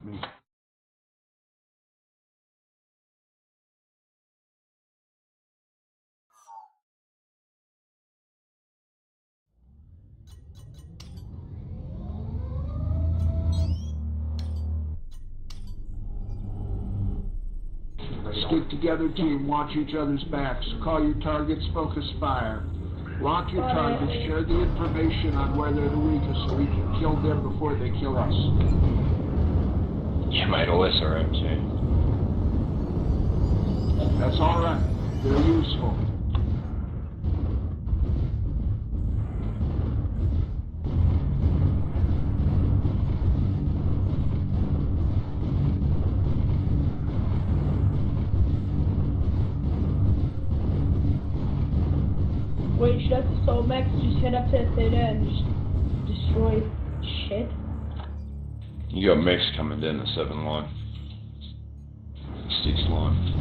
me. Stick together, team. Watch each other's backs. Call your targets. Focus fire. Lock your targets. Share the information on where they're the weakest so we can kill them before they kill us. Yeah, mate, all SRMs, yeah. That's all right. They're useful. Wait, should I have to Soul Max just head up to Theta and just destroy shit? You got mechs coming down the 7 line. 6 line.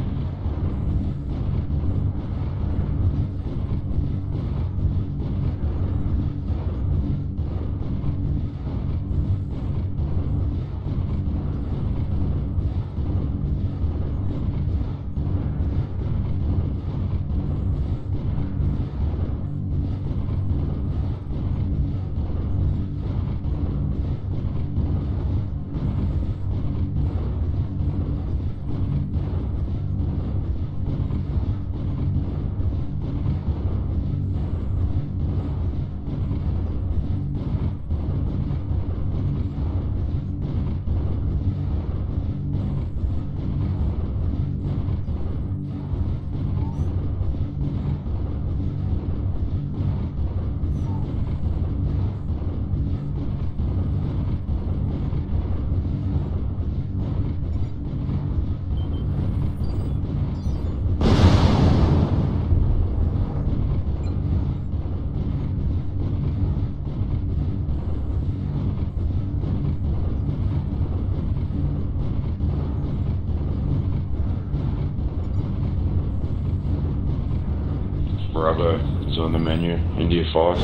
Bravo is on the menu. India 5.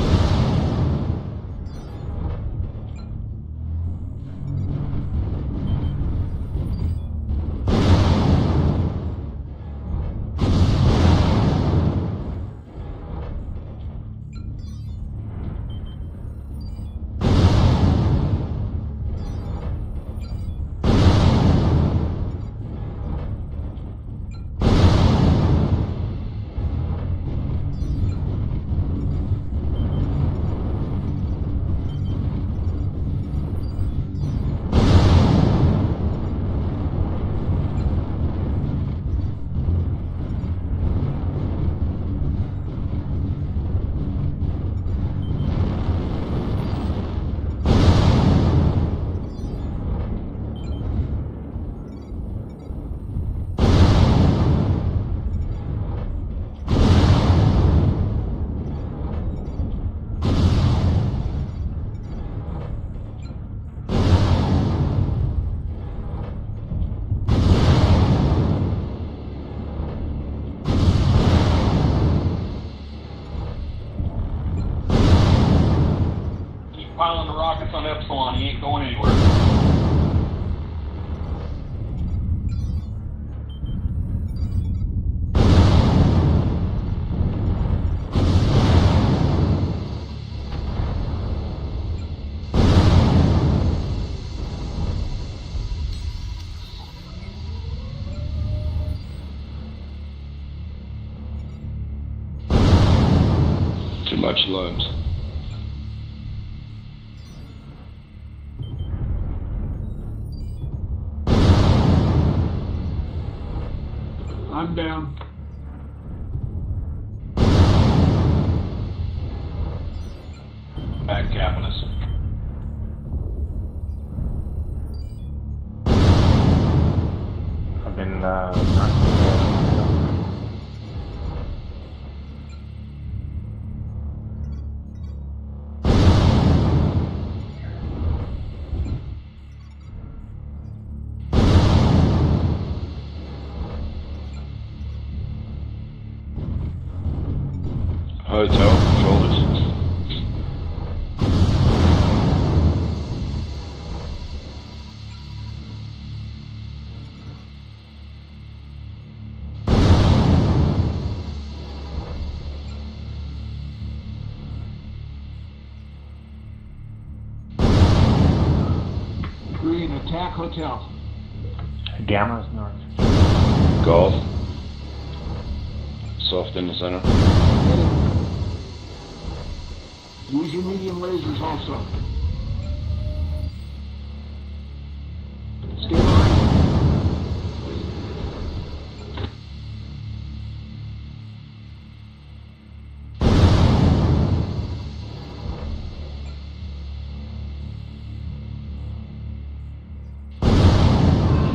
Piling the rockets on Epsilon, he ain't going anywhere. Too much loans. I'm down. Back capping us. I've been Hotel, shoulders. Green, attack hotel. Gamma's north. Golf. Soft in the center. Hit it. Use your medium lasers also. Stay behind.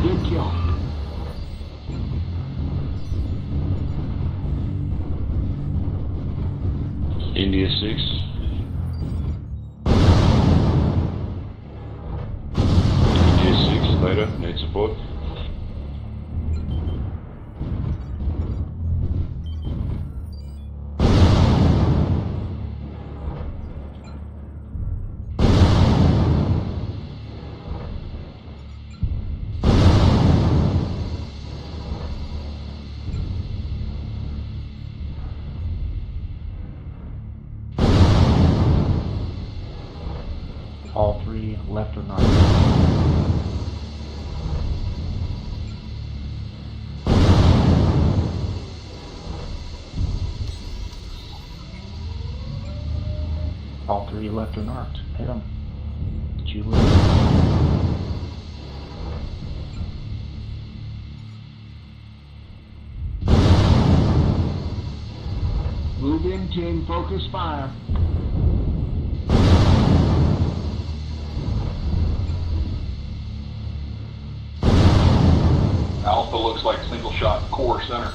Good kill. India 6. India 6, later, need support. All three left or north. All three left or north. Hit them. Julie. Move in, team. Focus fire. Alpha looks like single shot core center.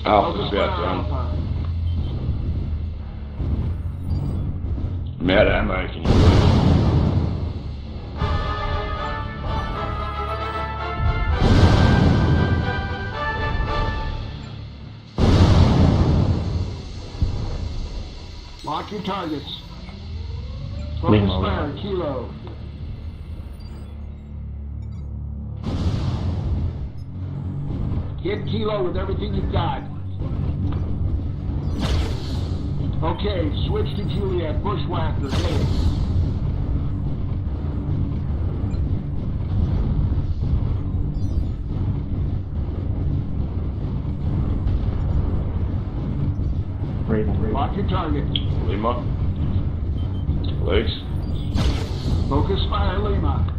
Alpha's Focus about fire, done. Alpha. I'm out of ammo, can you believe it? Lock your targets. Focus Lima, fire, Lima. Kilo. Hit Kilo with everything you've got. Okay, switch to Juliet. Bushwhacker. Hit it. Raven. Lock your target. Lima. Legs. Focus fire, Lima.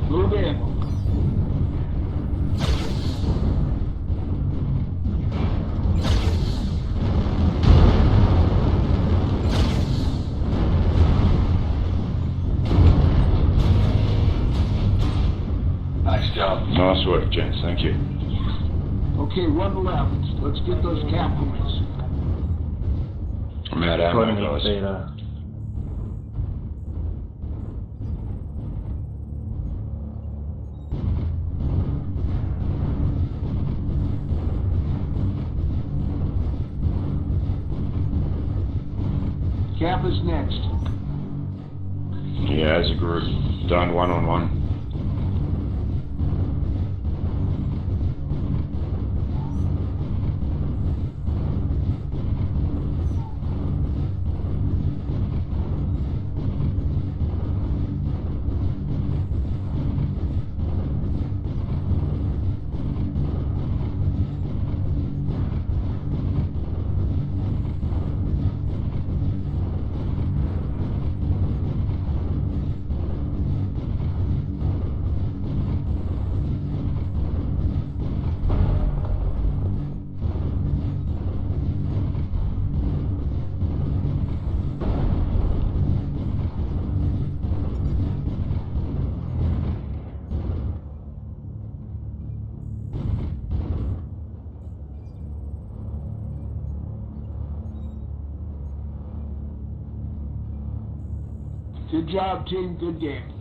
Move in. Nice job. Nice work, gents, thank you. Okay, run left. Let's get those cap points. I'm out of Coordinate ammo, guys. Beta. Cap is next. Yeah, as a group. Done one-on-one. Good job, team. Good game.